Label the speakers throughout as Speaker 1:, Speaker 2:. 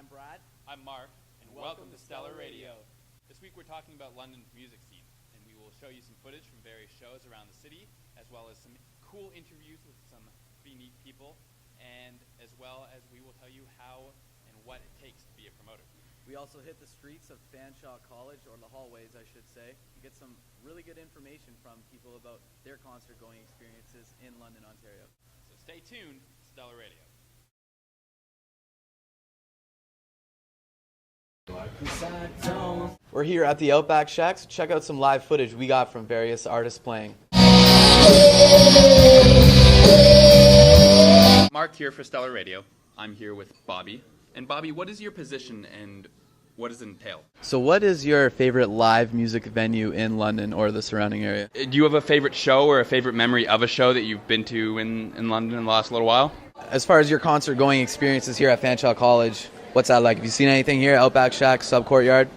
Speaker 1: I'm Brad.
Speaker 2: I'm Marc, and welcome to Stellar Radio. This week we're talking about London's music scene, and we will show you some footage from various shows around the city, as well as some cool interviews with some pretty neat people, and as well as we will tell you how and what it takes to be a promoter.
Speaker 1: We also hit the streets of Fanshawe College, or the hallways I should say, and get some really good information from people about their concert-going experiences in London, Ontario.
Speaker 2: So stay tuned, Stellar Radio.
Speaker 1: We're here at the Outback Shack, so check out some live footage we got from various artists playing.
Speaker 2: Marc here for Stellar Radio. I'm here with Bobby. And Bobby, what is your position and what does it entail?
Speaker 1: So what is your favorite live music venue in London or the surrounding area?
Speaker 2: Do you have a favorite show or a favorite memory of a show that you've been to in London in the last little while?
Speaker 1: As far as your concert-going experiences here at Fanshawe College, what's that like? Have you seen anything here? Outback Shack, Sub-Courtyard?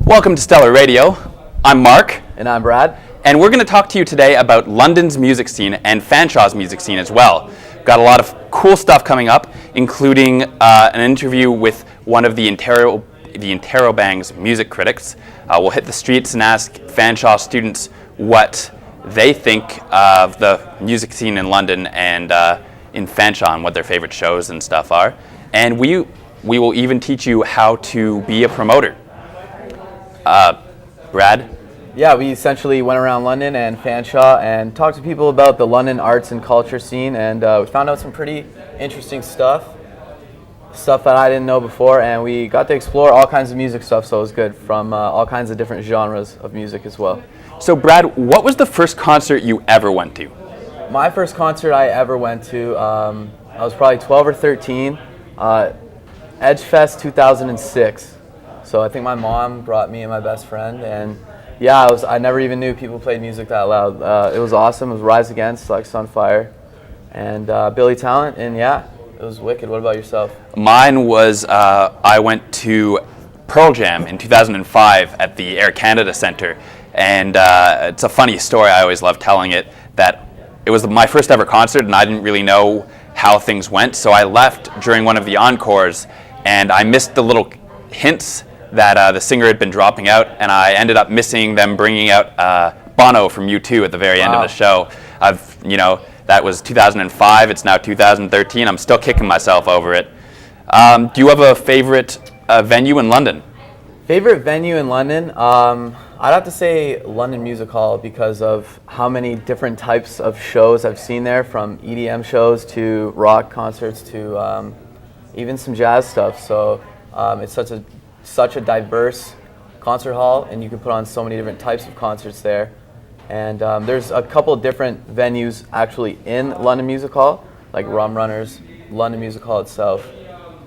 Speaker 2: Welcome to Stellar Radio. I'm Marc.
Speaker 1: And I'm Brad.
Speaker 2: And we're going to talk to you today about London's music scene and Fanshawe's music scene as well. Got a lot of cool stuff coming up, including an interview with one of the Interrobang's music critics. We'll hit the streets and ask Fanshawe students what they think of the music scene in London and in Fanshawe and what their favorite shows and stuff are. And we will even teach you how to be a promoter. Brad?
Speaker 1: Yeah, we essentially went around London and Fanshawe and talked to people about the London arts and culture scene, and we found out some pretty interesting stuff that I didn't know before, and we got to explore all kinds of music stuff, so it was good, from all kinds of different genres of music as well.
Speaker 2: So Brad, what was the first concert you ever went to?
Speaker 1: My first concert I ever went to, I was probably 12 or 13, Edgefest 2006. So I think my mom brought me and my best friend, and yeah, I never even knew people played music that loud. It was awesome. It was Rise Against, like Sunfire, and Billy Talent, and yeah, it was wicked. What about yourself?
Speaker 2: Mine was, I went to Pearl Jam in 2005 at the Air Canada Centre, and it's a funny story, I always love telling it, that it was my first ever concert and I didn't really know how things went, so I left during one of the encores and I missed the little hints that the singer had been dropping out, and I ended up missing them bringing out Bono from U2 at the very end of the show. That was 2005, it's now 2013, I'm still kicking myself over it. Do you have a favorite venue in London?
Speaker 1: Favorite venue in London? I'd have to say London Music Hall because of how many different types of shows I've seen there, from EDM shows to rock concerts to even some jazz stuff. So it's such a diverse concert hall, and you can put on so many different types of concerts there. And there's a couple of different venues actually in London Music Hall, like Rum Runners, London Music Hall itself.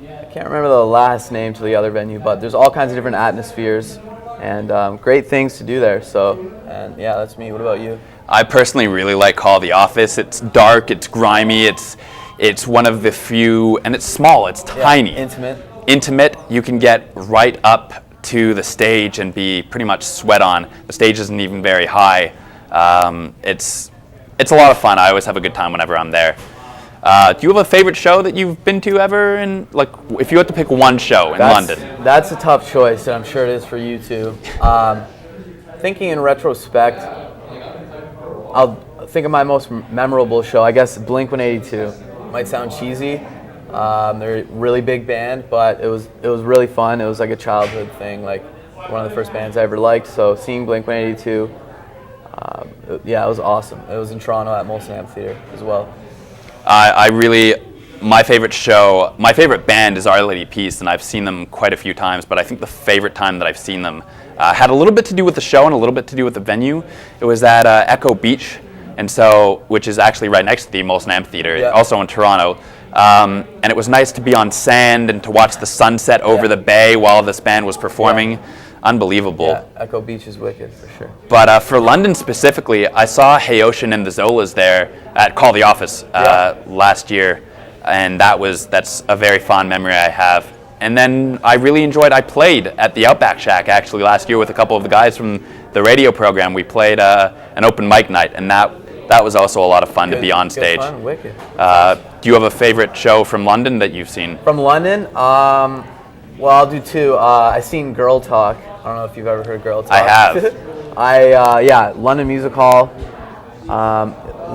Speaker 1: I can't remember the last name to the other venue, but there's all kinds of different atmospheres and great things to do there. So, and yeah, that's me. What about you?
Speaker 2: I personally really like Call the Office. It's dark, it's grimy, it's one of the few, and it's small, it's tiny.
Speaker 1: Yeah,
Speaker 2: intimate. You can get right up to the stage and be pretty much sweat on. The stage isn't even very high. It's a lot of fun. I always have a good time whenever I'm there. Do you have a favorite show that you've been to ever? And like, if you had to pick one show in London?
Speaker 1: That's a tough choice, and I'm sure it is for you too. Thinking in retrospect, I'll think of my most memorable show. I guess Blink-182. Might sound cheesy. They're a really big band, but it was really fun. It was like a childhood thing, like one of the first bands I ever liked. So seeing Blink-182, yeah, it was awesome. It was in Toronto at Molson Amphitheatre as well.
Speaker 2: My favorite band is Our Lady Peace, and I've seen them quite a few times, but I think the favorite time that I've seen them had a little bit to do with the show and a little bit to do with the venue. It was at Echo Beach, which is actually right next to the Molson Amphitheatre, also in Toronto. And it was nice to be on sand and to watch the sunset over the bay while this band was performing. Yeah. Unbelievable.
Speaker 1: Yeah, Echo Beach is wicked for sure.
Speaker 2: But for London specifically, I saw Hey Ocean and the Zolas there at Call the Office last year, and that's a very fond memory I have. And then I played at the Outback Shack actually last year with a couple of the guys from the radio program. We played an open mic night, and that That was also a lot of fun to be on
Speaker 1: Good
Speaker 2: stage.
Speaker 1: fun, wicked.
Speaker 2: Do you have a favorite show from London that you've seen?
Speaker 1: From London, well, I'll do two. I've seen Girl Talk. I don't know if you've ever heard Girl Talk.
Speaker 2: I have.
Speaker 1: Yeah, London Music Hall.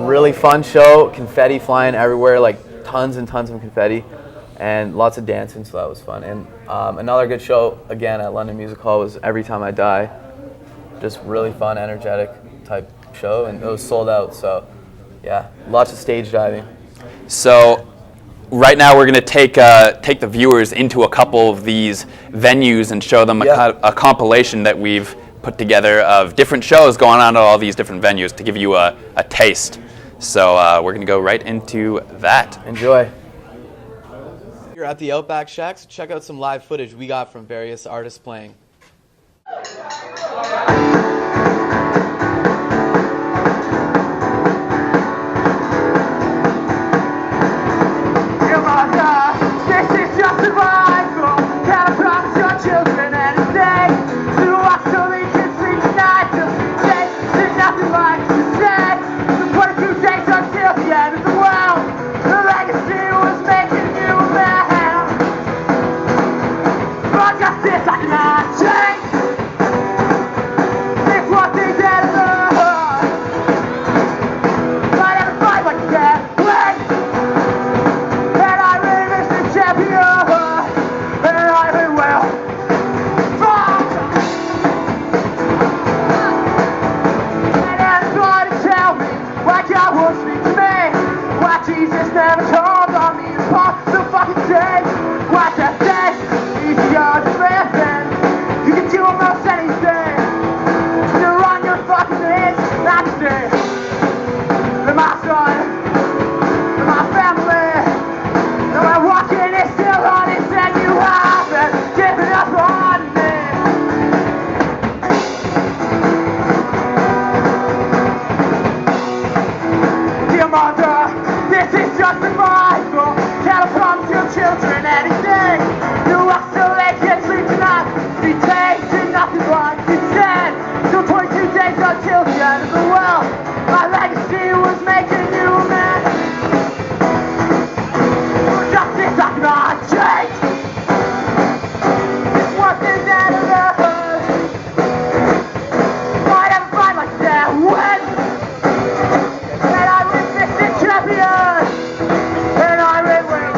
Speaker 1: Really fun show. Confetti flying everywhere, like tons and tons of confetti, and lots of dancing. So that was fun. And another good show again at London Music Hall was Every Time I Die. Just really fun, energetic type show, and it was sold out. So yeah, lots of stage diving.
Speaker 2: So right now we're going to take the viewers into a couple of these venues and show them a compilation that we've put together of different shows going on at all these different venues to give you a taste. So we're going to go right into that.
Speaker 1: Enjoy. You're at the Outback Shack, so check out some live footage we got from various artists playing.
Speaker 3: Jesus never told on me to pop the fucking day. Watch that day, easier to live in. You can do almost anything. You're on your fucking knees, that's it. And my son, and my family, and my walking is still on it, and you haven't given up on me. Dear mother, this is just survival. Can't promise your children anything. You are so late, can't sleep tonight. We tasted nothing but instead. Still 22 days until the end of the world. My legacy was making you a man. Justice I cannot change. It's one thing that I love. Might ever fight like that when champion, and I will win.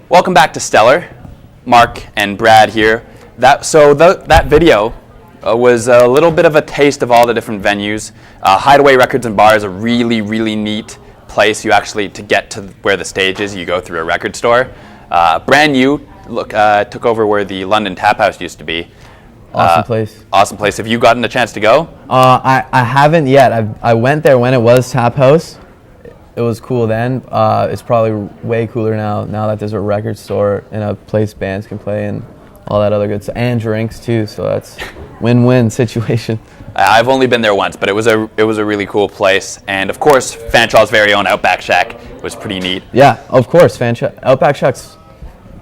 Speaker 2: Welcome back to Stellar. Mark and Brad here. That video was a little bit of a taste of all the different venues. Hideaway Records and Bar is a really, really neat place. You actually, to get to where the stage is, you go through a record store. Brand new, took over where the London Tap House used to be.
Speaker 1: Awesome place.
Speaker 2: Awesome place. Have you gotten a chance to go?
Speaker 1: I haven't yet. I went there when it was Tap House. It was cool then. It's probably way cooler now that there's a record store and a place bands can play and all that other good stuff. And drinks too, so that's win-win situation.
Speaker 2: I've only been there once, but it was a really cool place. And of course, Fanshaw's very own Outback Shack was pretty neat.
Speaker 1: Yeah, of course, Outback Shack's,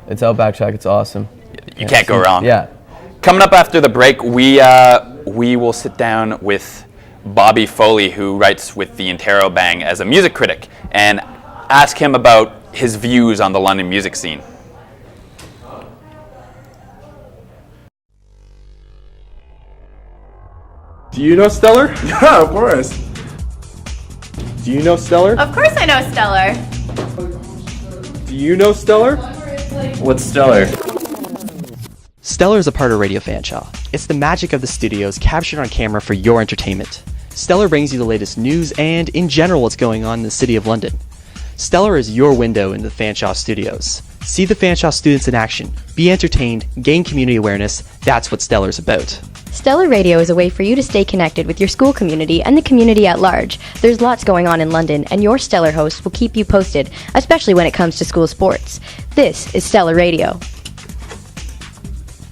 Speaker 1: it's Outback Shack, it's awesome.
Speaker 2: You can't go wrong.
Speaker 1: Yeah.
Speaker 2: Coming up after the break, we will sit down with Bobby Foley, who writes with the Interrobang as a music critic, and ask him about his views on the London music scene.
Speaker 4: Do you know Stellar?
Speaker 5: Yeah, of course.
Speaker 4: Do you know Stellar?
Speaker 6: Of course I know Stellar.
Speaker 4: Do you know Stellar?
Speaker 5: What's Stellar?
Speaker 7: Stellar is a part of Radio Fanshawe. It's the magic of the studios captured on camera for your entertainment. Stellar brings you the latest news and, in general, what's going on in the City of London. Stellar is your window into the Fanshawe studios. See the Fanshawe students in action, be entertained, gain community awareness. That's what Stellar is about.
Speaker 8: Stellar Radio is a way for you to stay connected with your school community and the community at large. There's lots going on in London, and your Stellar host will keep you posted, especially when it comes to school sports. This is Stellar Radio.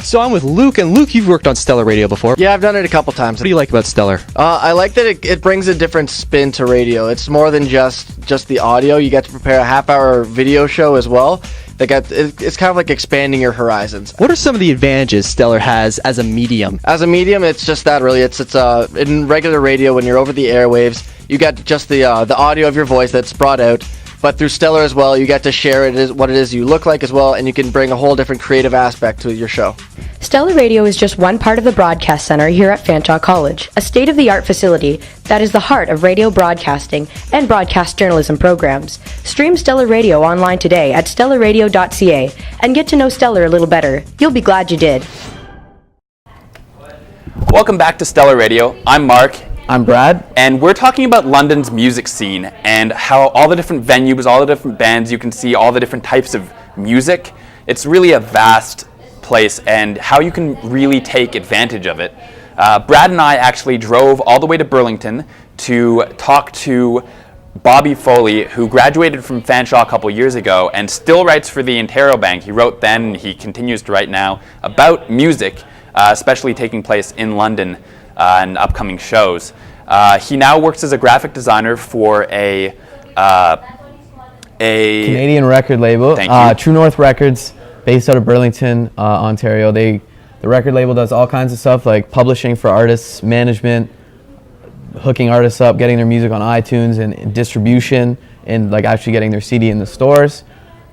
Speaker 7: So I'm with Luke, and Luke, you've worked on Stellar Radio before.
Speaker 9: Yeah, I've done it a couple times.
Speaker 7: What do you like about Stellar?
Speaker 9: I like that it brings a different spin to radio. It's more than just the audio. You get to prepare a half-hour video show as well. It's kind of like expanding your horizons.
Speaker 7: What are some of the advantages Stellar has as a medium?
Speaker 9: As a medium, it's just that really. It's in regular radio, when you're over the airwaves, you get just the audio of your voice that's brought out. But through Stellar as well, you get to share what it is you look like as well, and you can bring a whole different creative aspect to your show.
Speaker 8: Stellar Radio is just one part of the broadcast center here at Fanshawe College, a state-of-the-art facility that is the heart of radio broadcasting and broadcast journalism programs. Stream Stellar Radio online today at stellarradio.ca and get to know Stellar a little better. You'll be glad you did.
Speaker 2: Welcome back to Stellar Radio. I'm Mark.
Speaker 1: I'm Brad.
Speaker 2: And we're talking about London's music scene and how all the different venues, all the different bands, you can see all the different types of music. It's really a vast place and how you can really take advantage of it. Brad and I actually drove all the way to Burlington to talk to Bobby Foley, who graduated from Fanshawe a couple years ago and still writes for the Interrobang. He wrote then and he continues to write now about music, especially taking place in London and upcoming shows. He now works as a graphic designer for a
Speaker 1: Canadian record label, True North Records, based out of Burlington, Ontario. The record label does all kinds of stuff like publishing for artists, management, hooking artists up, getting their music on iTunes and distribution, and like actually getting their CD in the stores.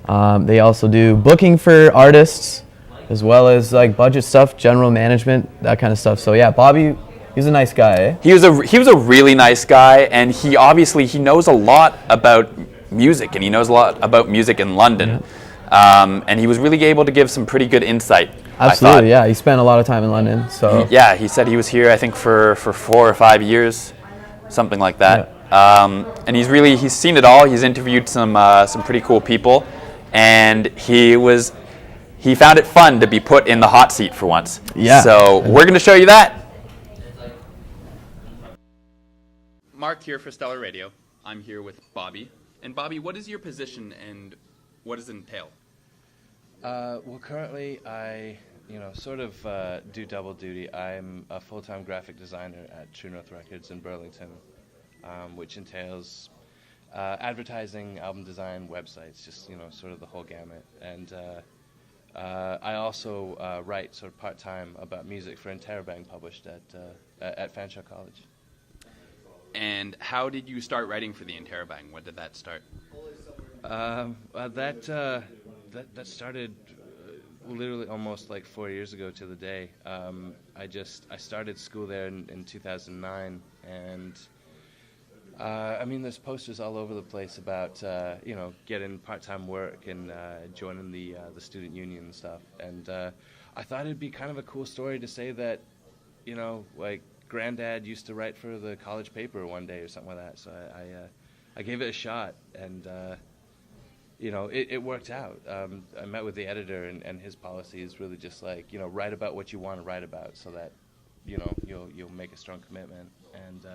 Speaker 1: They also do booking for artists, as well as like budget stuff, general management, that kind of stuff. So yeah, Bobby, he's a nice guy, eh?
Speaker 2: He was a really nice guy, and he knows a lot about music, and he knows a lot about music in London. Yeah. And he was really able to give some pretty good insight.
Speaker 1: Absolutely, yeah. He spent a lot of time in London, so.
Speaker 2: Yeah, he said he was here, I think, for 4 or 5 years, something like that. Yeah. And he's seen it all. He's interviewed some pretty cool people, and he found it fun to be put in the hot seat for once.
Speaker 1: Yeah.
Speaker 2: So we're going to show you that. Mark here for Stellar Radio. I'm here with Bobby. And Bobby, what is your position and what does it entail?
Speaker 5: Well, currently I, sort of do double duty. I'm a full-time graphic designer at True North Records in Burlington, which entails advertising, album design, websites, just, sort of the whole gamut. And I also write sort of part-time about music for Interrobang, published at Fanshawe College.
Speaker 2: And how did you start writing for the Interrobang? When did that start?
Speaker 5: That started literally almost like 4 years ago to the day. I started school there in 2009, and I mean, there's posters all over the place about getting part-time work and joining the student union and stuff. And I thought it'd be kind of a cool story to say that, like Granddad used to write for the college paper one day or something like that. So I gave it a shot, and it worked out. I met with the editor, and his policy is really just like, write about what you want to write about, so that you'll make a strong commitment. And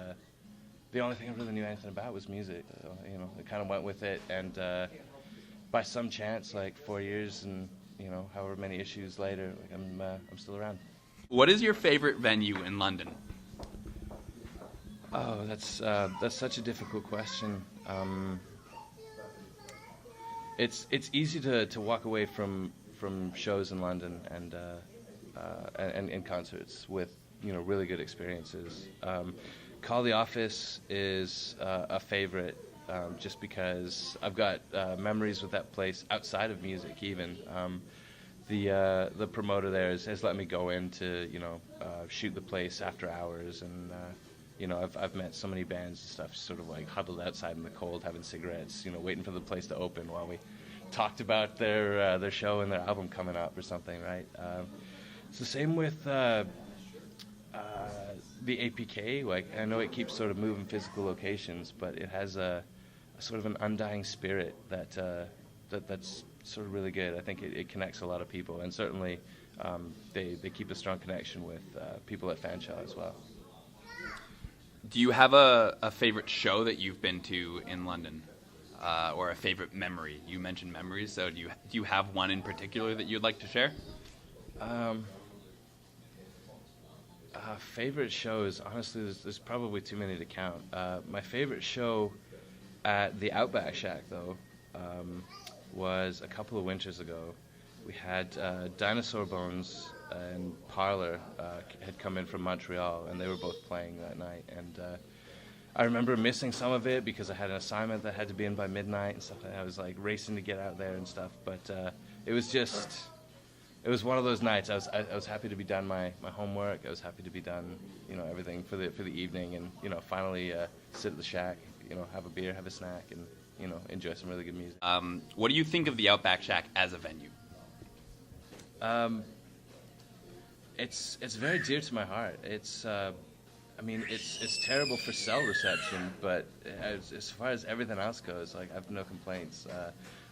Speaker 5: the only thing I really knew anything about was music, so I kind of went with it. And by some chance, like 4 years and however many issues later, like I'm still around.
Speaker 2: What is your favorite venue in London?
Speaker 5: Oh, that's such a difficult question. It's easy to walk away from shows in London and in concerts with really good experiences. Call the Office is a favorite, just because I've got memories with that place outside of music even. The promoter there has let me go in to shoot the place after hours, and I've met so many bands and stuff sort of like huddled outside in the cold having cigarettes, waiting for the place to open while we talked about their show and their album coming up or something, right? It's the same with the APK. Like, I know it keeps sort of moving physical locations, but it has a sort of an undying spirit that's sort of really good. I think it connects a lot of people, and certainly they keep a strong connection with people at Fanshawe as well.
Speaker 2: Do you have a favorite show that you've been to in London, or a favorite memory? You mentioned memories, so do you have one in particular that you'd like to share?
Speaker 5: Favorite shows, honestly, there's probably too many to count. My favorite show at the Outback Shack, though, was a couple of winters ago. We had Dinosaur Bones and Parlor had come in from Montreal, and they were both playing that night. And I remember missing some of it because I had an assignment that had to be in by midnight and stuff. And I was like racing to get out there and stuff. But it was one of those nights. I was happy to be done my homework. I was happy to be done, everything for the evening, and finally sit at the shack, have a beer, have a snack, and enjoy some really good music.
Speaker 2: What do you think of the Outback Shack as a venue?
Speaker 5: It's very dear to my heart. It's it's terrible for cell reception, but as far as everything else goes, like, I have no complaints.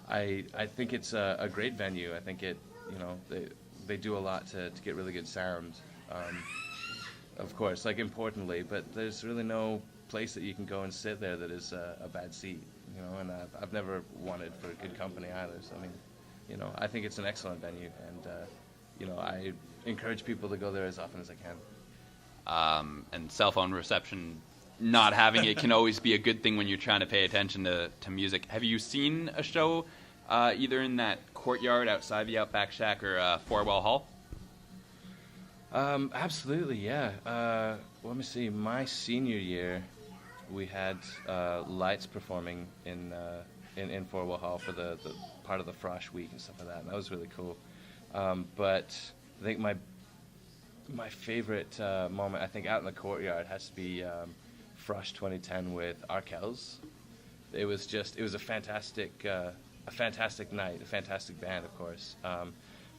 Speaker 5: I think it's a great venue. I think they do a lot to get really good sound, of course, like, importantly, but there's really no place that you can go and sit there that is a bad seat, and I've never wanted for good company either. So I think it's an excellent venue, and I encourage people to go there as often as I can.
Speaker 2: And cell phone reception, not having it can always be a good thing when you're trying to pay attention to music. Have you seen a show either in that courtyard outside the Outback Shack or Forwell Hall?
Speaker 5: Absolutely, yeah. Let me see. My senior year, we had Lights performing in Forwell Hall for the part of the Frosh Week and stuff like that, and that was really cool. But I think my favorite moment, I think, out in the courtyard has to be Frosh 2010 with Arkels. It was a fantastic night, a fantastic band, of course.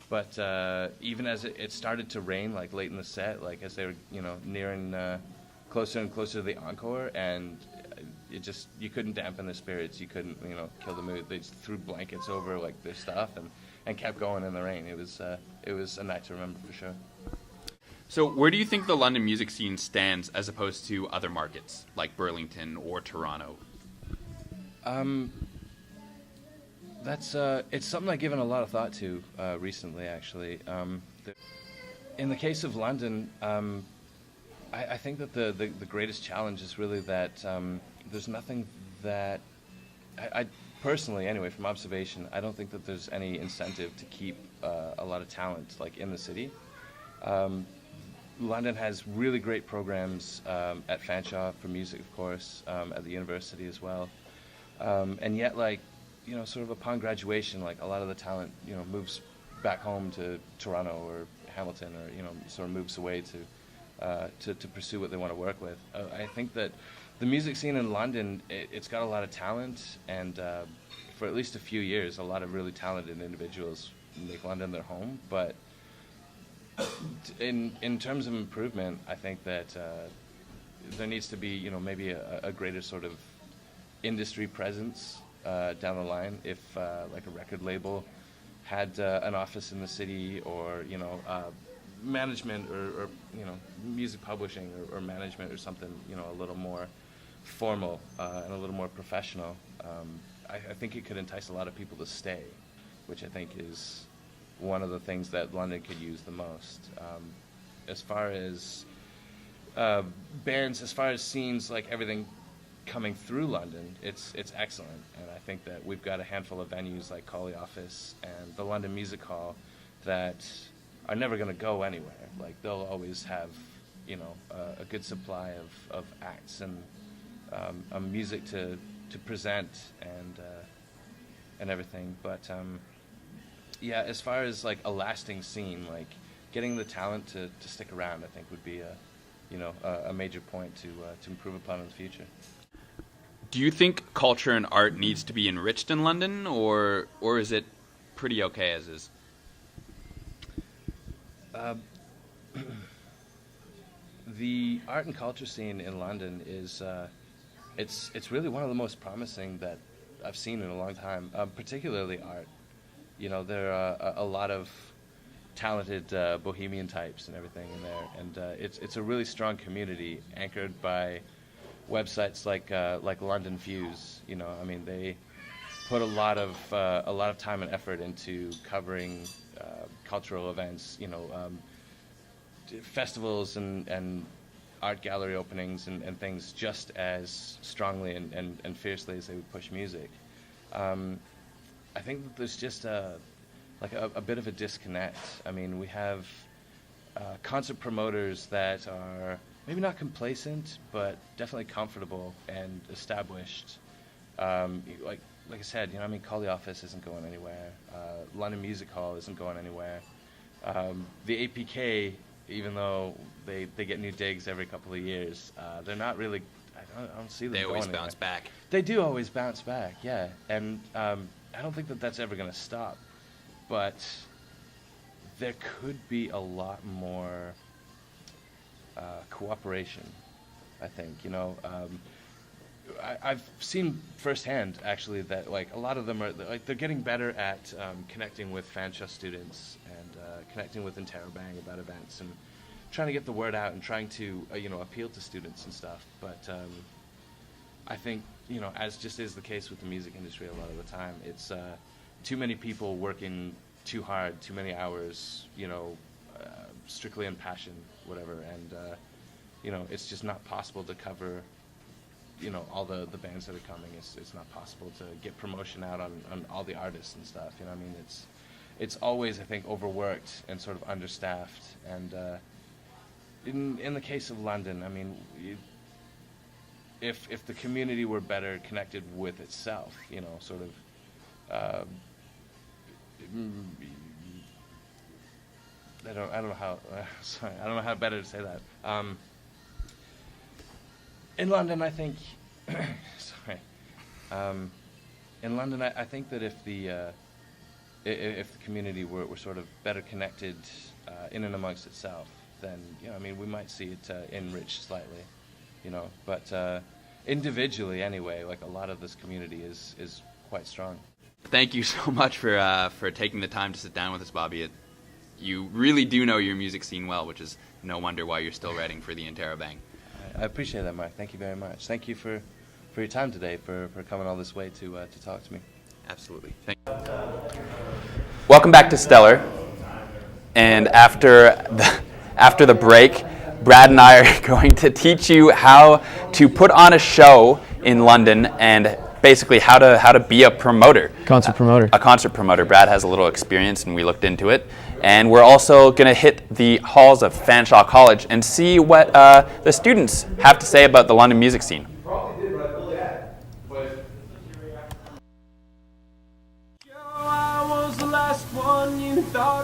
Speaker 5: But even as it started to rain, like late in the set, like as they were nearing closer and closer to the encore, and you couldn't dampen the spirits, you couldn't kill the mood. They just threw blankets over like their stuff and kept going in the rain. It was a night to remember for sure.
Speaker 2: So where do you think the London music scene stands as opposed to other markets like Burlington or Toronto? It's something I've given a lot of thought to recently, actually. In the case of London, I think that the greatest challenge is really that there's nothing that I personally, anyway, from observation, I don't think that there's any incentive to keep a lot of talent like in the city. London has really great programs at Fanshawe for music, of course, at the university as well, and yet, like, sort of upon graduation, like, a lot of the talent moves
Speaker 5: back home to Toronto or Hamilton, or sort of moves away to pursue what they want to work with. I think that the music scene in London, it's got a lot of talent, and for at least a few years, a lot of really talented individuals make London their home. But in terms of improvement, I think that there needs to be maybe a greater sort of industry presence down the line. If like a record label had an office in the city, or management, or music publishing, or management, or something a little more formal and a little more professional, I think it could entice a lot of people to stay, which I think is one of the things that London could use the most. As far as bands, as far as scenes, like everything coming through London, it's excellent, and I think that we've got a handful of venues like Collie Office and the London Music Hall that are never going to go anywhere. Like, they'll always have a good supply of acts and music to present and everything. But yeah, as far as like a lasting scene, like getting the talent to stick around, I think would be a major point to improve upon in the future.
Speaker 2: Do you think culture and art needs to be enriched in London, or is it pretty okay as is?
Speaker 5: The art and culture scene in London is it's really one of the most promising that I've seen in a long time, particularly art. There are a lot of talented bohemian types and everything in there, and it's a really strong community anchored by websites like London Fuse. They put a lot of time and effort into covering cultural events, festivals and art gallery openings and things just as strongly and fiercely as they would push music. I think that there's just a bit of a disconnect. We have concert promoters that are maybe not complacent, but definitely comfortable and established. Like I said, Collie Office isn't going anywhere. London Music Hall isn't going anywhere. The APK, even though they get new digs every couple of years, they're not really. I don't see them.
Speaker 2: They always
Speaker 5: going
Speaker 2: bounce
Speaker 5: anywhere.
Speaker 2: back.
Speaker 5: They do always bounce back, yeah. And I don't think that that's ever going to stop. But there could be a lot more cooperation, I think. I've seen firsthand, actually, that a lot of them are they're getting better at connecting with Fanshawe students and connecting with Interrobang about events and trying to get the word out and trying to appeal to students and stuff. But I think as just is the case with the music industry a lot of the time, it's too many people working too hard, too many hours, strictly in passion, whatever, and it's just not possible to cover all the bands that are coming. It's not possible to get promotion out on all the artists and stuff. It's always, I think, overworked and sort of understaffed. And in the case of London, if the community were better connected with itself, sort of. I don't know how. Sorry, I don't know how better to say that. In London, I think. Sorry. In London, I think that if the community were sort of better connected in and amongst itself, then we might see it enriched slightly, But individually, anyway, a lot of this community is quite strong.
Speaker 2: Thank you so much for taking the time to sit down with us, Bobby. You really do know your music scene well, which is no wonder why you're still writing for the Interrobang.
Speaker 5: I appreciate that, Mark. Thank you very much. Thank you for your time today, for coming all this way to talk to me.
Speaker 2: Absolutely. Thank you. Welcome back to Stellar. And after the break, Brad and I are going to teach you how to put on a show in London and basically how to be a promoter.
Speaker 1: Concert promoter.
Speaker 2: A concert promoter. Brad has a little experience and we looked into it. And we're also going to hit the halls of Fanshawe College and see what the students have to say about the London music scene.
Speaker 3: I was the last one you thought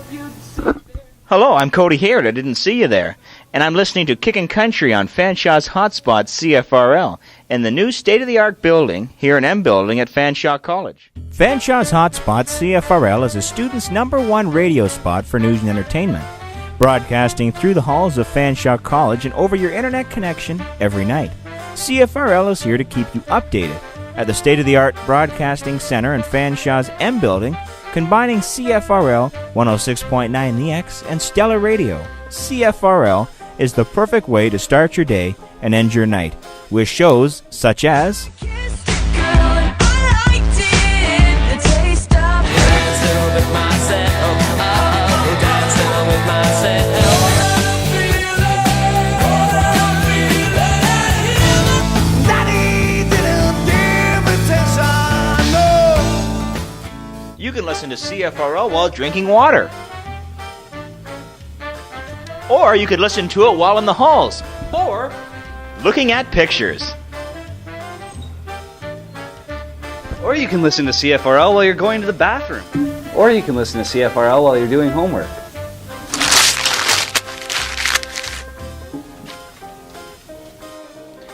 Speaker 6: Hello, I'm Cody Hayward. I didn't see you there. And I'm listening to Kickin' Country on Fanshaw's Hotspot CFRL in the new state-of-the-art building here in M Building at Fanshawe College.
Speaker 10: Fanshaw's Hotspot CFRL is a student's #1 radio spot for news and entertainment, broadcasting through the halls of Fanshawe College and over your internet connection every night. CFRL is here to keep you updated at the state-of-the-art broadcasting center in Fanshaw's M Building, combining CFRL 106.9 The X and Stellar Radio. CFRL is the perfect way to start your day and end your night with shows such as
Speaker 6: You can listen to CFRL while drinking water. Or you could listen to it while in the halls. Or looking at pictures.
Speaker 11: Or you can listen to CFRL while you're going to the bathroom. Or you can listen to CFRL while you're doing homework.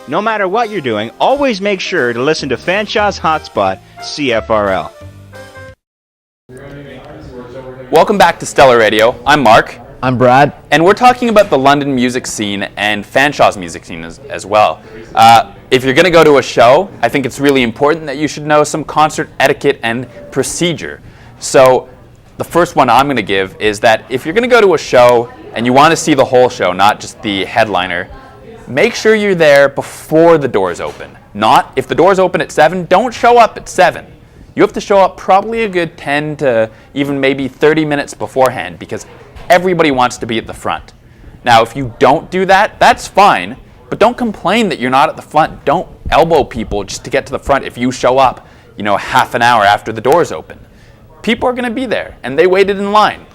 Speaker 6: No matter what you're doing, always make sure to listen to Fanshaw's Hotspot CFRL.
Speaker 2: Welcome back to Stellar Radio. I'm Mark.
Speaker 1: I'm Brad.
Speaker 2: And we're talking about the London music scene and Fanshaw's music scene as well. If you're going to go to a show, I think it's really important that you should know some concert etiquette and procedure. So the first one I'm going to give is that if you're going to go to a show and you want to see the whole show, not just the headliner, make sure you're there before the doors open. Not, if the doors open at 7, don't show up at 7. You have to show up probably a good 10 to even maybe 30 minutes beforehand because everybody wants to be at the front. Now, if you don't do that, that's fine, but don't complain that you're not at the front. Don't elbow people just to get to the front if you show up, half an hour after the doors open. People are going to be there, and they waited in line.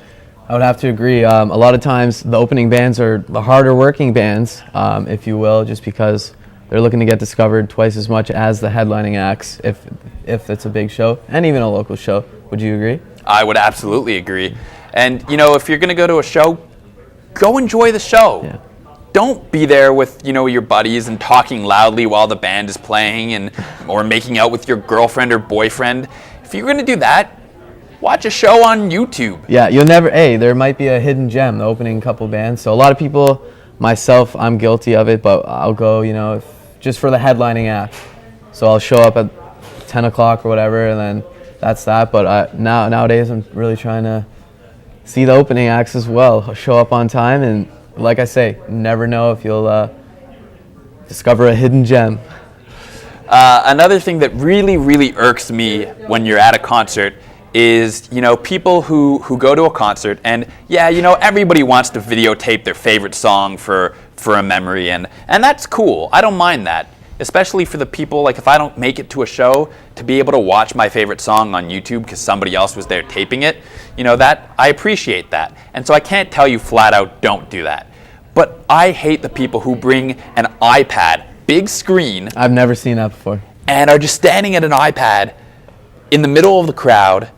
Speaker 1: I would have to agree. A lot of times the opening bands are the harder working bands, if you will, just because they're looking to get discovered twice as much as the headlining acts if it's a big show, and even a local show. Would you agree?
Speaker 2: I would absolutely agree. And, if you're going to go to a show, go enjoy the show.
Speaker 1: Yeah.
Speaker 2: Don't be there with, your buddies and talking loudly while the band is playing or making out with your girlfriend or boyfriend. If you're going to do that, watch a show on YouTube.
Speaker 1: Yeah, there might be a hidden gem, the opening couple bands. So a lot of people, myself, I'm guilty of it, but I'll go, just for the headlining act. So I'll show up at 10 o'clock or whatever, and then that's that. But nowadays I'm really trying to see the opening acts as well. I'll show up on time, and like I say, never know if you'll discover a hidden gem.
Speaker 2: Another thing that really, really irks me when you're at a concert is, people who go to a concert and, everybody wants to videotape their favorite song for a memory, and that's cool. I don't mind that, especially for the people, like if I don't make it to a show, to be able to watch my favorite song on YouTube because somebody else was there taping it, that I appreciate that. And so I can't tell you flat out, don't do that. But I hate the people who bring an iPad, big screen.
Speaker 1: I've never seen that before. And
Speaker 2: are just standing at an iPad in the middle of the crowd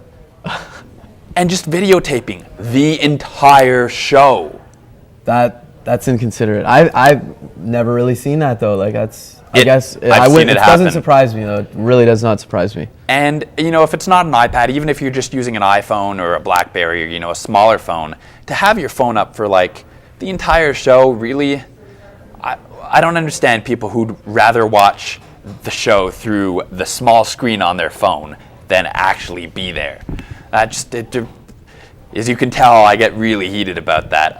Speaker 2: and just videotaping the entire show.
Speaker 1: That's inconsiderate. I've never really seen that though. Like it doesn't surprise me though. It really does not surprise me.
Speaker 2: And if it's not an iPad, even if you're just using an iPhone or a BlackBerry or a smaller phone, to have your phone up for like the entire show, really, I don't understand people who'd rather watch the show through the small screen on their phone than actually be there. As you can tell, I get really heated about that.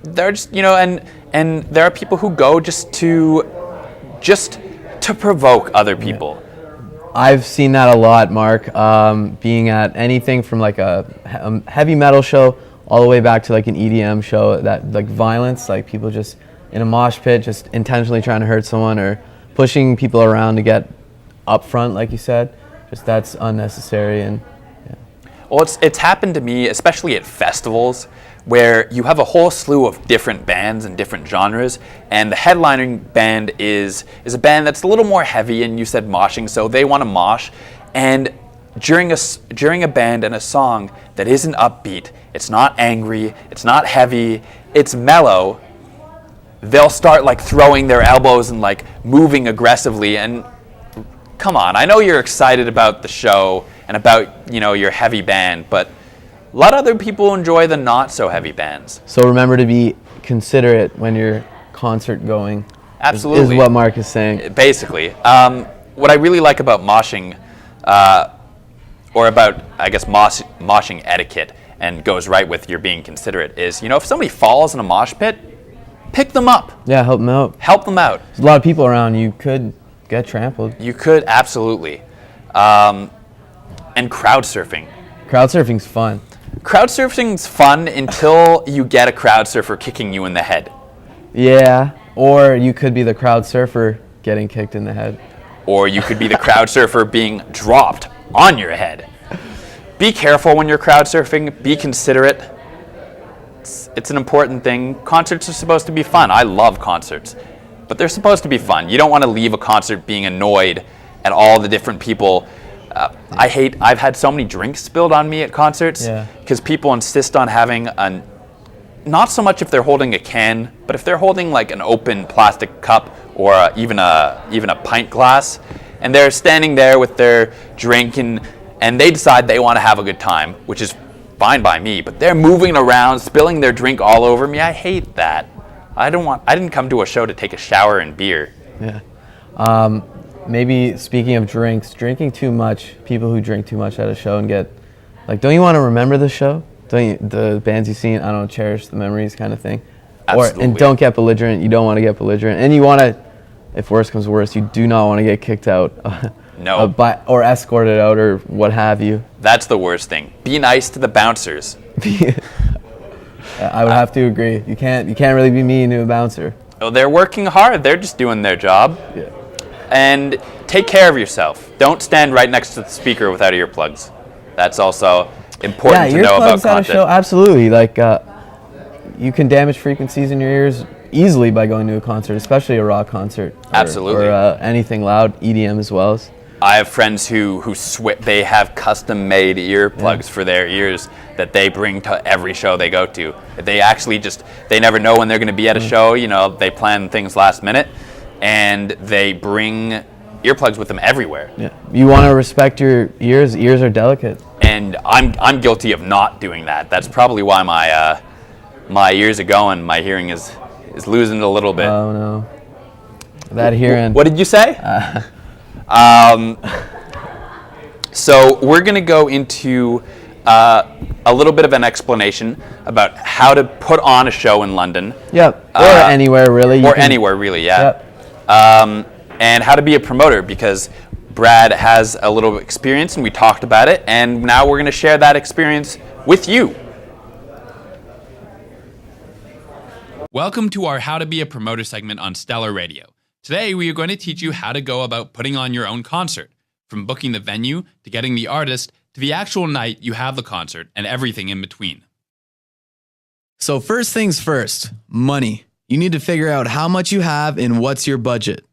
Speaker 2: There are just, and there are people who go just to provoke other people.
Speaker 1: I've seen that a lot, Mark. Being at anything from like a heavy metal show all the way back to like an EDM show, that like violence, like people just in a mosh pit, just intentionally trying to hurt someone or pushing people around to get up front, like you said. Just that's unnecessary. And
Speaker 2: well, it's happened to me, especially at festivals, where you have a whole slew of different bands and different genres, and the headlining band is a band that's a little more heavy, and you said moshing, so they want to mosh, and during a band and a song that isn't upbeat, It's not angry. It's not heavy. It's mellow. They'll start like throwing their elbows and like moving aggressively. And come on, I know you're excited about the show and about, your heavy band, but a lot of other people enjoy the not so heavy bands.
Speaker 1: So remember to be considerate when you're concert going.
Speaker 2: Absolutely.
Speaker 1: Is what Mark is saying.
Speaker 2: Basically. What I really like about moshing, or about, I guess, moshing etiquette, and goes right with your being considerate, is, if somebody falls in a mosh pit, pick them up.
Speaker 1: Yeah, help them out.
Speaker 2: Help them out.
Speaker 1: There's a lot of people around. You could get trampled.
Speaker 2: You could, absolutely. And crowd surfing.
Speaker 1: Crowd surfing's fun.
Speaker 2: Crowd surfing's fun until you get a crowd surfer kicking you in the head.
Speaker 1: Yeah, or you could be the crowd surfer getting kicked in the head.
Speaker 2: Or you could be the crowd surfer being dropped on your head. Be careful when you're crowd surfing. Be considerate. It's an important thing. Concerts are supposed to be fun. I love concerts, but they're supposed to be fun. You don't want to leave a concert being annoyed at all the different people. I've had so many drinks spilled on me at concerts because people insist on having not so much if they're holding a can, but if they're holding like an open plastic cup or even a pint glass, and they're standing there with their drink and they decide they want to have a good time, which is fine by me, but they're moving around, spilling their drink all over me. I hate that. I didn't come to a show to take a shower and beer.
Speaker 1: Yeah. Maybe speaking of drinks, drinking too much, people who drink too much at a show and get, like, don't you want to remember the show? Don't you, the bands you've seen, I don't know, cherish the memories kind of thing?
Speaker 2: Absolutely.
Speaker 1: And don't get belligerent. You don't want to get belligerent. And you want to, if worse comes worse, you do not want to get kicked out.
Speaker 2: No.
Speaker 1: Or escorted out or what have you.
Speaker 2: That's the worst thing. Be nice to the bouncers.
Speaker 1: I would have to agree. You can't really be mean to a bouncer.
Speaker 2: Oh, they're working hard. They're just doing their job.
Speaker 1: Yeah.
Speaker 2: And take care of yourself. Don't stand right next to the speaker without earplugs. That's also important to know about
Speaker 1: earplugs at a show,
Speaker 2: content.
Speaker 1: absolutely. Like, you can damage frequencies in your ears easily by going to a concert, especially a rock concert.
Speaker 2: Absolutely.
Speaker 1: Or anything loud, EDM as well.
Speaker 2: I have friends who they have custom-made earplugs for their ears that they bring to every show they go to. They actually they never know when they're going to be at a show. They plan things last minute, and they bring earplugs with them everywhere.
Speaker 1: Yeah. You want to respect your ears. Ears are delicate.
Speaker 2: And I'm guilty of not doing that. That's probably why my ears are going. My hearing is losing it a little bit.
Speaker 1: Oh no. That hearing.
Speaker 2: What did you say? So we're going to go into a little bit of an explanation about how to put on a show in London.
Speaker 1: Yep. Or anywhere really.
Speaker 2: Anywhere really, yeah.
Speaker 1: Yep.
Speaker 2: And how to be a promoter, because Brad has a little experience and we talked about it, and now we're going to share that experience with you.
Speaker 12: Welcome to our How to Be a Promoter segment on Stellar Radio. Today, we are going to teach you how to go about putting on your own concert, from booking the venue to getting the artist to the actual night you have the concert and everything in between.
Speaker 13: So first things first, money. You need to figure out how much you have and what's your budget.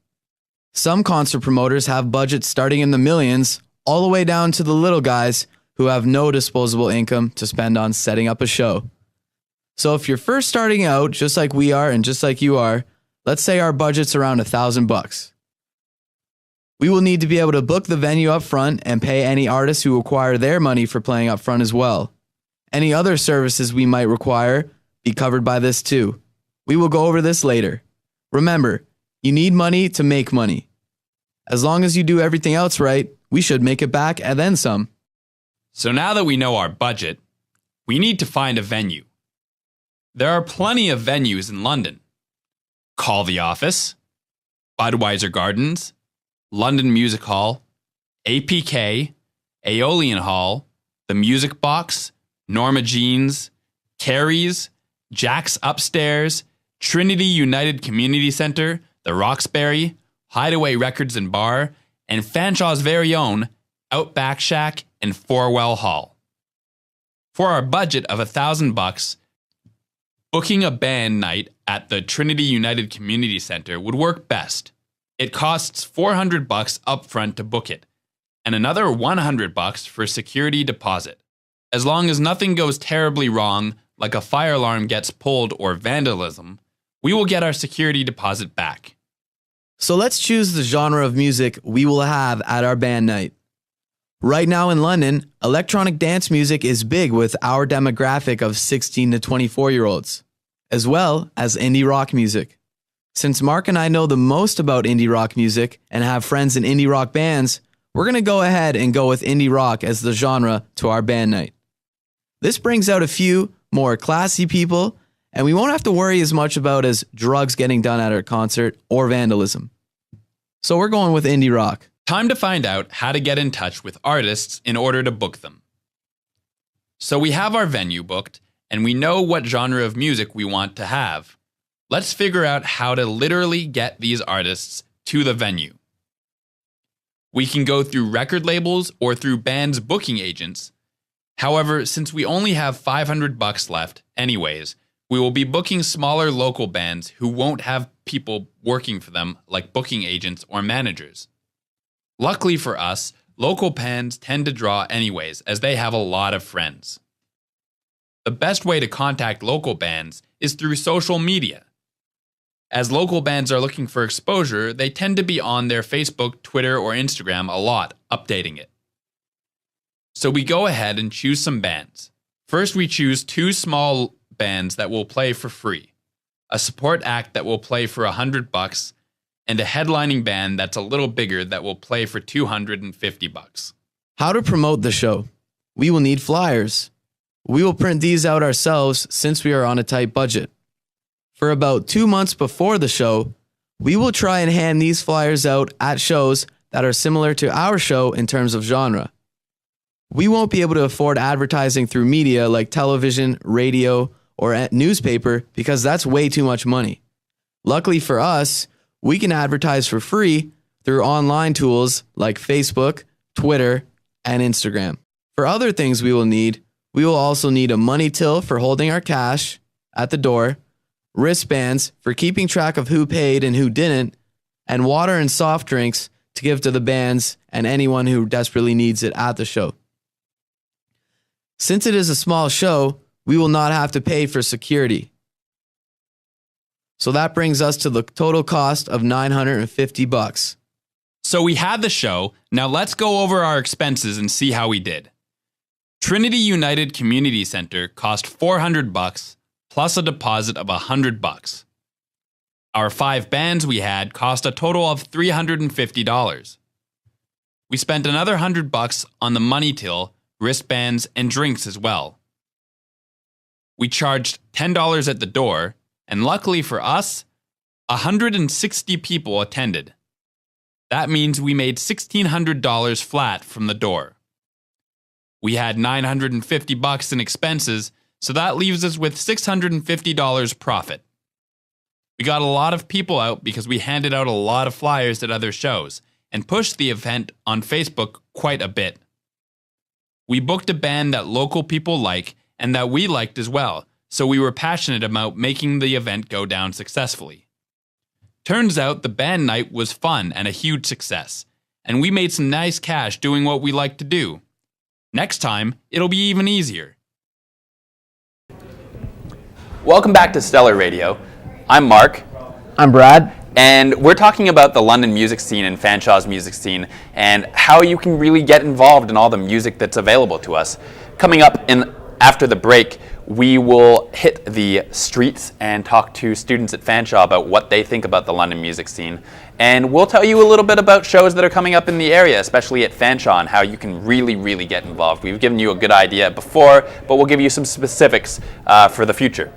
Speaker 13: Some concert promoters have budgets starting in the millions, all the way down to the little guys who have no disposable income to spend on setting up a show. So if you're first starting out, just like we are and just like you are, let's say our budget's around $1,000. We will need to be able to book the venue up front and pay any artists who require their money for playing up front as well. Any other services we might require be covered by this too. We will go over this later. Remember, you need money to make money. As long as you do everything else right, we should make it back and then some.
Speaker 12: So now that we know our budget, we need to find a venue. There are plenty of venues in London. Call the Office, Budweiser Gardens, London Music Hall, APK, Aeolian Hall, The Music Box, Norma Jean's, Carrie's, Jack's Upstairs, Trinity United Community Center, The Roxbury, Hideaway Records and Bar, and Fanshaw's very own Outback Shack and Forwell Hall. For our budget of $1,000, booking a band night at the Trinity United Community Center would work best. It costs $400 upfront to book it, and another $100 for security deposit. As long as nothing goes terribly wrong, like a fire alarm gets pulled or vandalism, we will get our security deposit back.
Speaker 13: So let's choose the genre of music we will have at our band night. Right now in London, electronic dance music is big with our demographic of 16 to 24-year-olds, as well as indie rock music. Since Mark and I know the most about indie rock music and have friends in indie rock bands, we're going to go ahead and go with indie rock as the genre to our band night. This brings out a few more classy people, and we won't have to worry as much about as drugs getting done at our concert or vandalism. So we're going with indie rock.
Speaker 12: Time to find out how to get in touch with artists in order to book them. So we have our venue booked, and we know what genre of music we want to have. Let's figure out how to literally get these artists to the venue. We can go through record labels or through bands' booking agents. However, since we only have $500 left anyways, we will be booking smaller local bands who won't have people working for them like booking agents or managers. Luckily for us, local bands tend to draw anyways, as they have a lot of friends. The best way to contact local bands is through social media. As local bands are looking for exposure, they tend to be on their Facebook, Twitter, or Instagram a lot, updating it. So we go ahead and choose some bands. First, we choose 2 small bands that will play for free, a support act that will play for $100, and a headlining band that's a little bigger that will play for $250.
Speaker 13: How to promote the show? We will need flyers. We will print these out ourselves since we are on a tight budget. For about 2 months before the show, we will try and hand these flyers out at shows that are similar to our show in terms of genre. We won't be able to afford advertising through media like television, radio, or newspaper because that's way too much money. Luckily for us, we can advertise for free through online tools like Facebook, Twitter, and Instagram. For other things we will also need a money till for holding our cash at the door, wristbands for keeping track of who paid and who didn't, and water and soft drinks to give to the bands and anyone who desperately needs it at the show. Since it is a small show, we will not have to pay for security. So that brings us to the total cost of $950.
Speaker 12: So we had the show, now let's go over our expenses and see how we did. Trinity United Community Center cost $400 plus a deposit of $100. Our 5 bands we had cost a total of $350. We spent another $100 on the money till, wristbands, and drinks as well. We charged $10 at the door, and luckily for us, 160 people attended. That means we made $1,600 flat from the door. We had $950 in expenses, so that leaves us with $650 profit. We got a lot of people out because we handed out a lot of flyers at other shows and pushed the event on Facebook quite a bit. We booked a band that local people like and that we liked as well, so we were passionate about making the event go down successfully. Turns out the band night was fun and a huge success, and we made some nice cash doing what we like to do. Next time, it'll be even easier.
Speaker 2: Welcome back to Stellar Radio. I'm Mark.
Speaker 1: I'm Brad.
Speaker 2: And we're talking about the London music scene and Fanshaw's music scene and how you can really get involved in all the music that's available to us. Coming up after the break, we will hit the streets and talk to students at Fanshawe about what they think about the London music scene. And we'll tell you a little bit about shows that are coming up in the area, especially at Fanshawe, and how you can really get involved. We've given you a good idea before, but we'll give you some specifics for the future.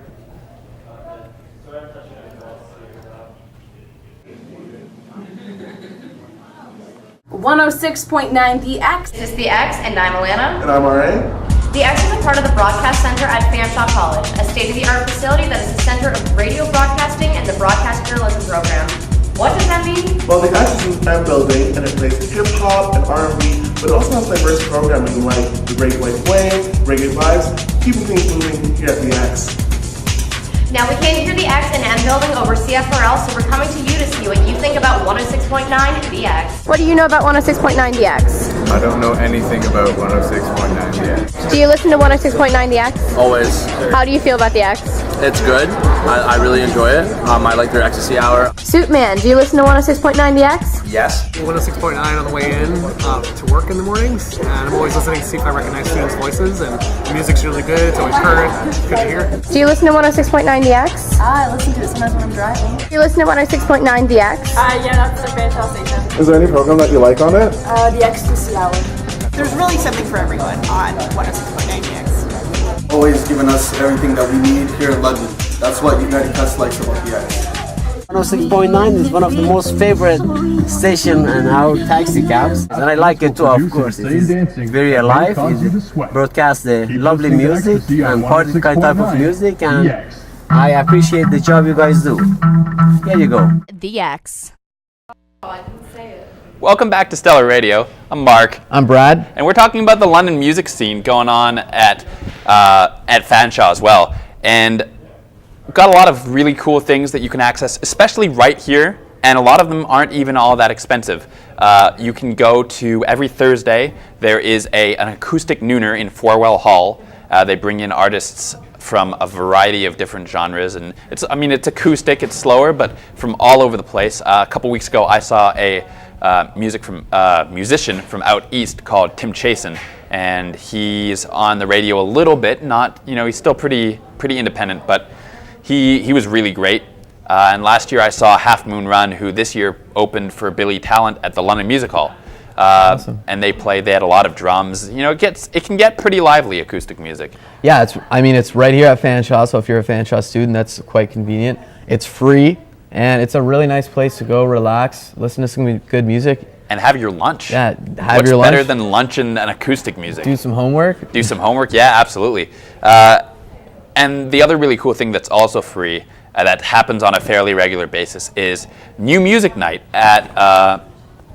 Speaker 14: 106.9 The X.
Speaker 15: This is The X, and I'm Alana.
Speaker 16: And I'm RA.
Speaker 15: The X is a part of the Broadcast Center at Fanshawe College, a state-of-the-art facility that is the center of radio broadcasting and the broadcast journalism program. What does that mean?
Speaker 16: Well, the X is an building, and it plays hip-hop and R&B, but it also has diverse programming like the Great White Wave, Reggae Vibes, keeping things moving here at the X.
Speaker 15: Now, we can't hear The X in M Building over CFRL, so we're coming to you to see what you think about 106.9 The X.
Speaker 14: What do you know about 106.9 The X? I don't know anything about 106.9 yet.
Speaker 15: Do you listen to 106.9 The X?
Speaker 17: Always.
Speaker 15: How do you feel about The X?
Speaker 17: It's good. I really enjoy it. I like their ecstasy hour.
Speaker 15: Suitman, do you listen to 106.9 The X?
Speaker 17: Yes.
Speaker 18: 106.9 on the way in to work in the mornings, and I'm always listening to see if I recognize students' voices, and the music's really good, it's always heard, good to hear.
Speaker 15: Do you listen to 106.9 The X?
Speaker 19: I listen to it sometimes when I'm driving.
Speaker 15: Do you listen to 106.9 The X?
Speaker 19: Yeah, that's the Fanshawe station.
Speaker 16: Is there any program that you like on it?
Speaker 19: The Ecstasy Hour. There's really something for everyone on 106.9 The X.
Speaker 20: Always giving us everything that we need here in London. That's what United Press likes about the X.
Speaker 21: 106.9 is one of the most favorite station in our taxi cabs, and I like it too, of course. It is very alive, it broadcasts the lovely music and party kind type of music, and I appreciate the job you guys do. Here you go.
Speaker 15: The X.
Speaker 2: Welcome back to Stellar Radio. I'm Mark.
Speaker 1: I'm Brad.
Speaker 2: And we're talking about the London music scene going on at Fanshawe as well. And we've got a lot of really cool things that you can access, especially right here, and a lot of them aren't even all that expensive. You can go to, every Thursday, there is an acoustic nooner in Forwell Hall. They bring in artists from a variety of different genres, and it's acoustic, it's slower, but from all over the place. A couple weeks ago, I saw a musician from out east called Tim Chasen, and he's on the radio a little bit. Not, he's still pretty independent, but he was really great. And last year I saw Half Moon Run, who this year opened for Billy Talent at the London Music Hall.
Speaker 1: Awesome.
Speaker 2: And they had a lot of drums. It can get pretty lively, acoustic music.
Speaker 1: Yeah, it's right here at Fanshawe, so if you're a Fanshawe student, that's quite convenient. It's free, and it's a really nice place to go, relax, listen to some good music.
Speaker 2: And have your lunch.
Speaker 1: Yeah, have
Speaker 2: What's
Speaker 1: your lunch.
Speaker 2: better than lunch and acoustic music?
Speaker 1: Do some homework.
Speaker 2: Do some homework, yeah, absolutely. And the other really cool thing that's also free, that happens on a fairly regular basis, is New Music Night at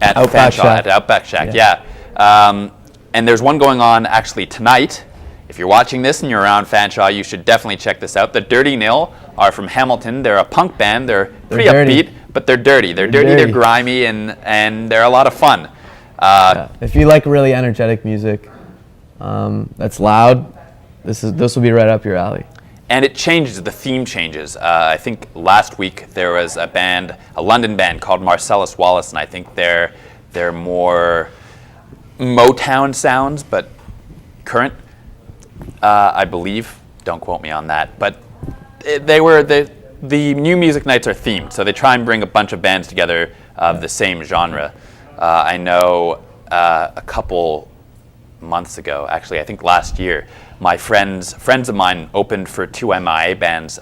Speaker 1: Outback
Speaker 2: Fanshawe,
Speaker 1: Shack.
Speaker 2: at Outback Shack, yeah. And there's one going on actually tonight. If you're watching this and you're around Fanshawe, you should definitely check this out. The Dirty Nil are from Hamilton. They're a punk band. They're pretty
Speaker 1: dirty.
Speaker 2: upbeat, but they're dirty. They're dirty, they're grimy, and they're a lot of fun.
Speaker 1: If you like really energetic music that's loud, this will be right up your alley.
Speaker 2: And it changes, the theme changes. I think last week there was a London band called Marcellus Wallace, and I think they're more Motown sounds, but current, I believe. Don't quote me on that. But the New Music Nights are themed, so they try and bring a bunch of bands together of the same genre. I know a couple months ago, actually, I think last year, my friends of mine opened for two MIA bands,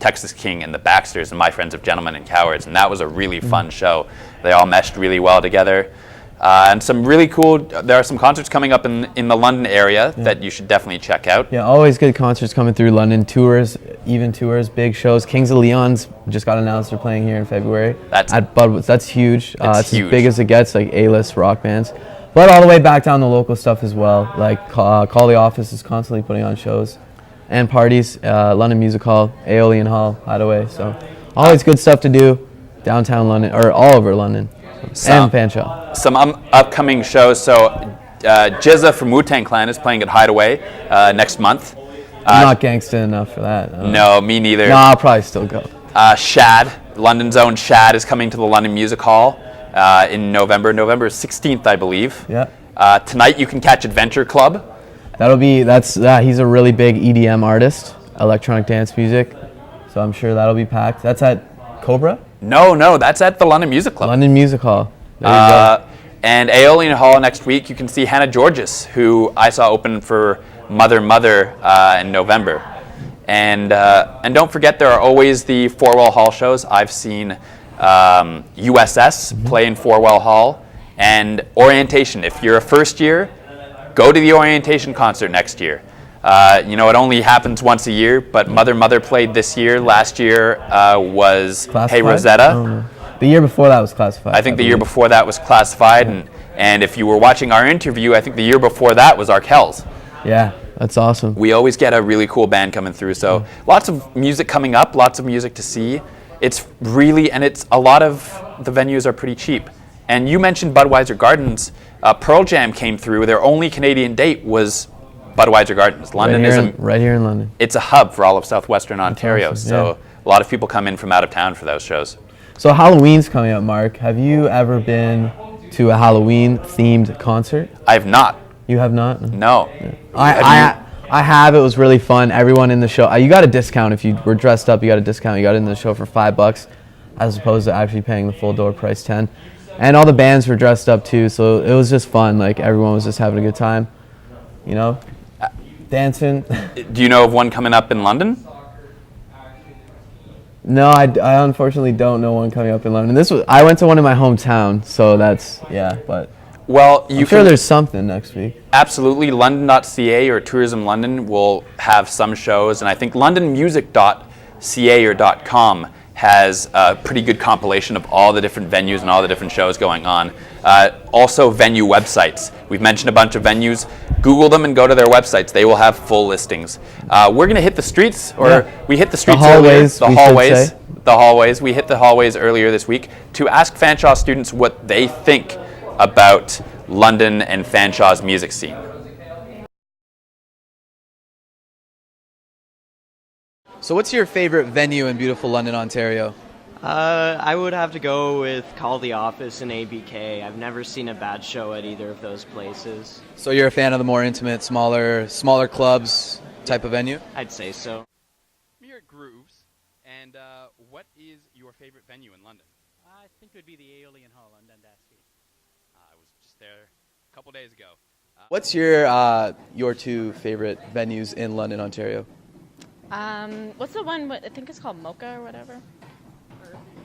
Speaker 2: Texas King and the Baxters, and My Friends of Gentlemen and Cowards, and that was a really fun show. They all meshed really well together. And some really cool, there are some concerts coming up in the London area that you should definitely check out.
Speaker 1: Yeah, always good concerts coming through London, tours, big shows. Kings of Leon's just got announced they're playing here in February. That's huge. It's
Speaker 2: huge.
Speaker 1: As big as it gets, like A-list rock bands. But all the way back down to local stuff as well. Like Call the Office is constantly putting on shows and parties. London Music Hall, Aeolian Hall, Hideaway. So always good stuff to do downtown London, or all over London, and Fanshawe.
Speaker 2: Some upcoming shows. So Jizza from Wu-Tang Clan is playing at Hideaway next month.
Speaker 1: I'm not gangsta enough for that.
Speaker 2: No, me neither.
Speaker 1: No, I'll probably still go.
Speaker 2: Shad, London's own Shad, is coming to the London Music Hall in November 16th, I believe.
Speaker 1: Yeah.
Speaker 2: Tonight you can catch Adventure Club.
Speaker 1: He's a really big EDM artist, electronic dance music. So I'm sure that'll be packed. That's at Cobra?
Speaker 2: No, that's at the London Music Club.
Speaker 1: London Music Hall. There you go.
Speaker 2: And Aeolian Hall next week, you can see Hannah Georges, who I saw open for Mother in November. And don't forget, there are always the Forwell Hall shows. I've seen USS play in Forwell Hall, and Orientation. If you're a first year, go to the Orientation concert next year. It only happens once a year, but Mother played this year. Last year was
Speaker 1: Classified?
Speaker 2: Hey Rosetta.
Speaker 1: Oh. The year before that was Classified.
Speaker 2: I think the year before that was Classified, and if you were watching our interview, I think the year before that was Arkells.
Speaker 1: Yeah, that's awesome.
Speaker 2: We always get a really cool band coming through, so lots of music coming up, lots of music to see. It's a lot of the venues are pretty cheap, And you mentioned Budweiser Gardens. Pearl Jam came through. Their only Canadian date was Budweiser Gardens. London
Speaker 1: right here in London.
Speaker 2: It's a hub for all of southwestern Ontario.
Speaker 1: awesome,
Speaker 2: So
Speaker 1: yeah.
Speaker 2: a lot of people come in from out of town for those shows.
Speaker 1: So Halloween's coming up, Mark. Have you ever been to a Halloween-themed concert?
Speaker 2: I have not.
Speaker 1: You have not?
Speaker 2: No.
Speaker 1: I have. It was really fun. Everyone in the show, you got a discount if you were dressed up. You got a discount. You got in the show for $5, as opposed to actually paying the full door price, $10. And all the bands were dressed up too, so it was just fun. Like everyone was just having a good time, you know, dancing.
Speaker 2: Do you know of one coming up in London?
Speaker 1: No, I unfortunately don't know one coming up in London. I went to one in my hometown, so that's but.
Speaker 2: Well,
Speaker 1: I'm sure there's something next week.
Speaker 2: Absolutely. London.ca or Tourism London will have some shows, and I think londonmusic.ca or .com has a pretty good compilation of all the different venues and all the different shows going on. Also venue websites. We've mentioned a bunch of venues. Google them and go to their websites. They will have full listings. We're going to hit the streets, we hit the streets earlier. The hallways. We hit the hallways earlier this week to ask Fanshawe students what they think about London and Fanshawe's music scene.
Speaker 13: So what's your favorite venue in beautiful London, Ontario?
Speaker 4: I would have to go with Call the Office and ABK. I've never seen a bad show at either of those places.
Speaker 13: So you're a fan of the more intimate, smaller clubs type of venue?
Speaker 4: I'd say so.
Speaker 2: You're at Grooves, and what is your favorite venue in London?
Speaker 22: I think it would be the Aeolian Hall on Dundas Street.
Speaker 2: I was just there a couple days ago.
Speaker 13: What's your two favorite venues in London, Ontario?
Speaker 23: What's the one? I think it's called Mocha or whatever.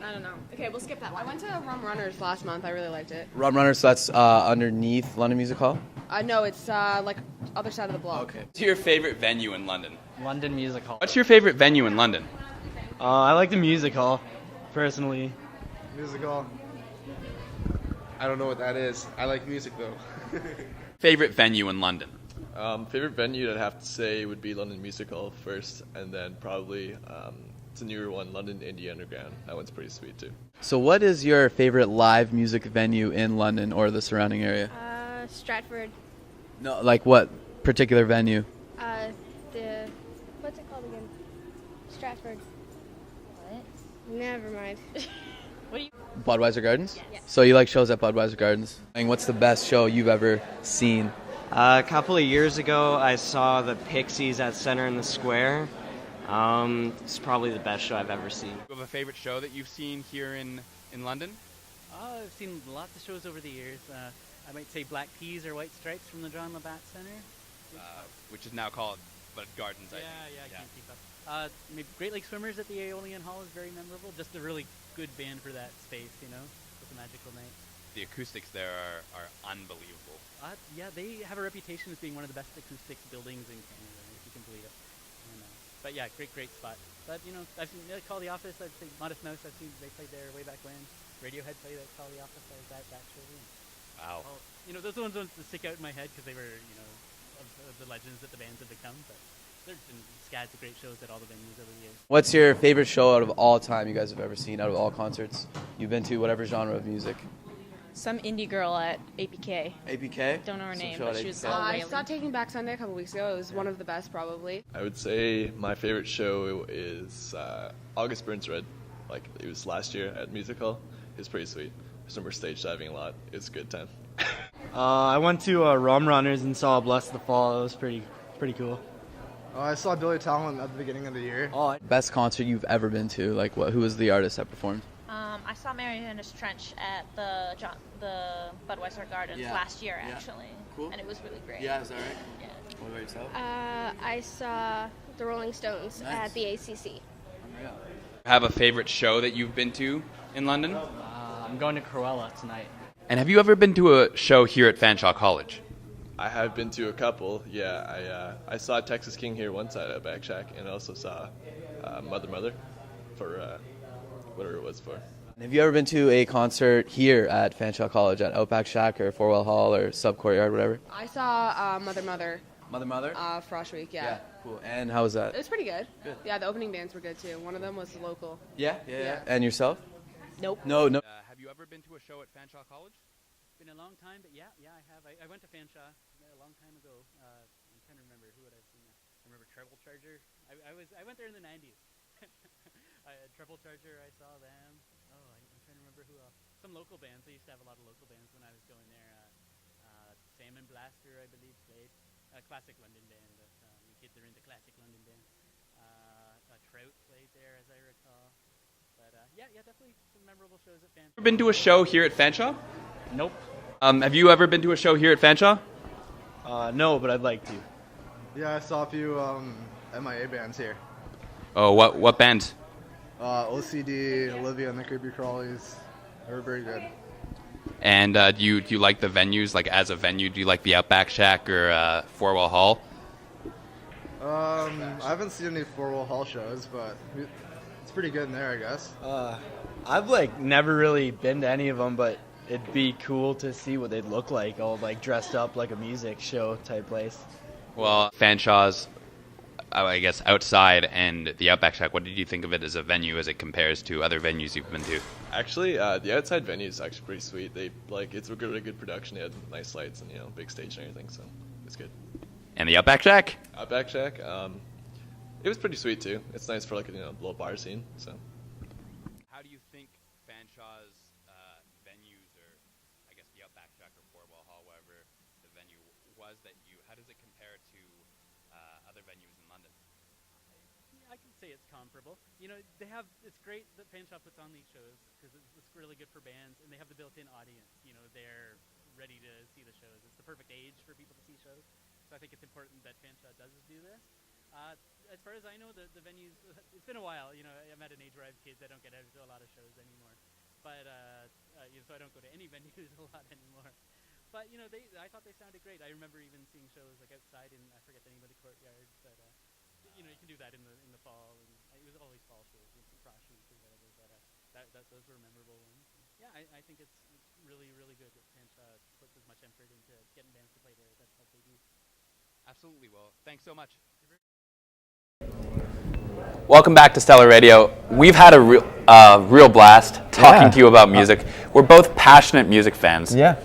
Speaker 15: I don't know. Okay, we'll skip that one. I went to Rum Runners last month. I really liked it.
Speaker 13: Rum Runners, so that's underneath London Music Hall?
Speaker 15: No, it's like other side of the block.
Speaker 2: Okay. What's your favorite venue in London?
Speaker 22: London Music Hall.
Speaker 2: What's your favorite venue in London?
Speaker 22: I like the Music Hall, personally.
Speaker 20: Music hall. I don't know what that is. I like music though.
Speaker 2: Favorite venue in London?
Speaker 24: Favorite venue, I'd have to say, would be London Music Hall first, and then probably it's a newer one, London Indie Underground. That one's pretty sweet too.
Speaker 13: So what is your favorite live music venue in London or the surrounding area?
Speaker 25: Stratford.
Speaker 13: No, like what particular venue?
Speaker 25: What's it called again? Stratford. What? Never mind. What do you?
Speaker 13: Budweiser Gardens?
Speaker 25: Yes.
Speaker 13: So you like shows at Budweiser Gardens? And what's the best show you've ever seen?
Speaker 4: A couple of years ago, I saw the Pixies at Center in the Square. It's probably the best show I've ever seen.
Speaker 2: Do you have a favorite show that you've seen here in London?
Speaker 22: I've seen lots of shows over the years. I might say Black Keys or White Stripes from the John Labatt Center.
Speaker 2: Which is now called Bud Gardens, I think.
Speaker 22: I can't keep up. Maybe Great Lake Swimmers at the Aeolian Hall is very memorable. Just a really good band for that space, you know. It's a magical night.
Speaker 2: The acoustics there are unbelievable.
Speaker 22: Yeah, they have a reputation as being one of the best acoustic buildings in Canada, if you can believe it. But yeah, great spot. But you know, I've seen Call the Office. I've seen Modest Mouse. I've seen they played there way back when. Radiohead played at Call the Office. I was at that show.
Speaker 2: Wow.
Speaker 22: You know, those are the ones that stick out in my head because they were, you know, of the legends that the bands have become. But there's been scads of great shows at all the venues over the years.
Speaker 13: What's your favorite show out of all time you guys have ever seen, out of all concerts you've been to, whatever genre of music?
Speaker 23: Some indie girl at APK.
Speaker 13: APK?
Speaker 23: Don't know her
Speaker 13: Some
Speaker 23: name,
Speaker 13: show
Speaker 23: but
Speaker 13: at
Speaker 23: she was
Speaker 13: APK.
Speaker 23: all
Speaker 15: I
Speaker 23: wailing.
Speaker 15: saw Taking Back Sunday a couple weeks ago. It was one of the best, probably.
Speaker 24: I would say my favorite show is August Burns Red. Like, it was last year at Music Hall. It was pretty sweet. I remember stage diving a lot. It was a good time.
Speaker 22: I went to Rum Runners and saw Bless the Fall. It was pretty cool.
Speaker 20: I saw Billy Talent at the beginning of the year.
Speaker 13: Best concert you've ever been to? Like, who was the artist that performed?
Speaker 25: I saw Mariana's Trench at the Budweiser Gardens last year, actually.
Speaker 13: Cool.
Speaker 25: And it was really great.
Speaker 13: Yeah, is that right?
Speaker 25: Yeah.
Speaker 13: What about yourself?
Speaker 25: I saw the Rolling Stones
Speaker 13: Nice.
Speaker 25: at the ACC.
Speaker 2: Have a favorite show that you've been to in London?
Speaker 22: I'm going to Cruella tonight.
Speaker 2: And have you ever been to a show here at Fanshawe College?
Speaker 24: I have been to a couple. Yeah, I saw Texas King here one side at Back Shack, and I also saw Mother for whatever it was for.
Speaker 13: Have you ever been to a concert here at Fanshawe College, at Outback Shack or Forwell Hall or Sub Courtyard, whatever?
Speaker 15: I saw Mother.
Speaker 13: Mother?
Speaker 15: Frosh Week, yeah.
Speaker 13: Cool. And how was that?
Speaker 15: It was pretty good. Yeah, the opening bands were good too. One of them was local.
Speaker 13: Yeah. And yourself?
Speaker 25: Nope.
Speaker 13: No.
Speaker 2: Have you
Speaker 12: you ever been to a show at Fanshawe College?
Speaker 22: It's been a long time, but yeah, I have. I went to Fanshawe a long time ago. I'm trying to remember who would I've seen there. I remember Treble Charger. I went there in the 90s. Treble Charger, I saw them. I'm trying to remember who else. Some local bands. They used to have a lot of local bands when I was going there. Salmon Blaster, I believe, played. Classic London band. The kids are into classic London band. Trout played there, as I recall. But yeah, definitely some memorable shows at Fanshawe.
Speaker 12: Ever been to a show here at Fanshawe?
Speaker 3: Nope.
Speaker 12: Have you ever been to a show here at Fanshawe?
Speaker 3: No, but I'd like to.
Speaker 5: Yeah, I saw a few MIA bands here.
Speaker 2: Oh, what bands?
Speaker 5: OCD, Olivia and the Creepy Crawlies. They were very good.
Speaker 2: And do you like the venues, like as a venue? Do you like the Outback Shack or Four Wall Hall?
Speaker 5: I haven't seen any Four Wall Hall shows, but it's pretty good in there, I guess.
Speaker 3: I've never really been to any of them, but it'd be cool to see what they'd look like, all dressed up like a music show type place.
Speaker 2: Well, Fanshaw's, I guess, outside and the Outback Shack, what did you think of it as a venue as it compares to other venues you've been to?
Speaker 24: Actually, the outside venue is actually pretty sweet. It's a really good production. They had nice lights and big stage and everything, so it's good.
Speaker 2: And the Outback Shack?
Speaker 24: Outback Shack, it was pretty sweet too. It's nice for a little bar scene. So.
Speaker 2: How do you think Fanshaw's venues, or I guess the Outback Shack or Four Wall Hall, wherever the venue was how does it compare to other venues in London?
Speaker 22: I can say it's comparable. It's great that Fanshawe puts on these shows because it's really good for bands, and they have the built-in audience. They're ready to see the shows. It's the perfect age for people to see shows. So I think it's important that Fanshawe does do this. As far as I know, the venues, it's been a while. I'm at an age where I have kids. I don't get out to a lot of shows anymore. But, so I don't go to any venues a lot anymore. But, I thought they sounded great. I remember even seeing shows outside in, I forget the name of the courtyard, but, you can do that in the fall. And it was always fall shows, cross shoots or whatever, but those were memorable ones. Yeah, I think it's really, really good that Fanshawe puts as much effort into getting bands to play there as they do.
Speaker 12: Absolutely. Well, thanks so much.
Speaker 2: Welcome back to Stellar Radio. We've had a real blast talking to you about music. We're both passionate music fans.
Speaker 1: Yeah.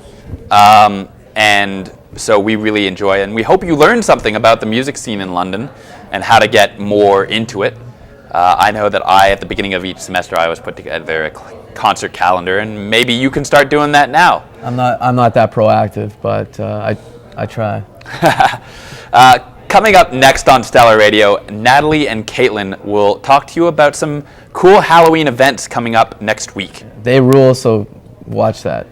Speaker 2: And so we really enjoy it. And we hope you learned something about the music scene in London and how to get more into it. I know that at the beginning of each semester, I always put together a concert calendar, and maybe you can start doing that now.
Speaker 1: I'm not that proactive, but I try.
Speaker 2: Coming up next on Stellar Radio, Natalie and Caitlin will talk to you about some cool Halloween events coming up next week.
Speaker 1: They rule, so watch that.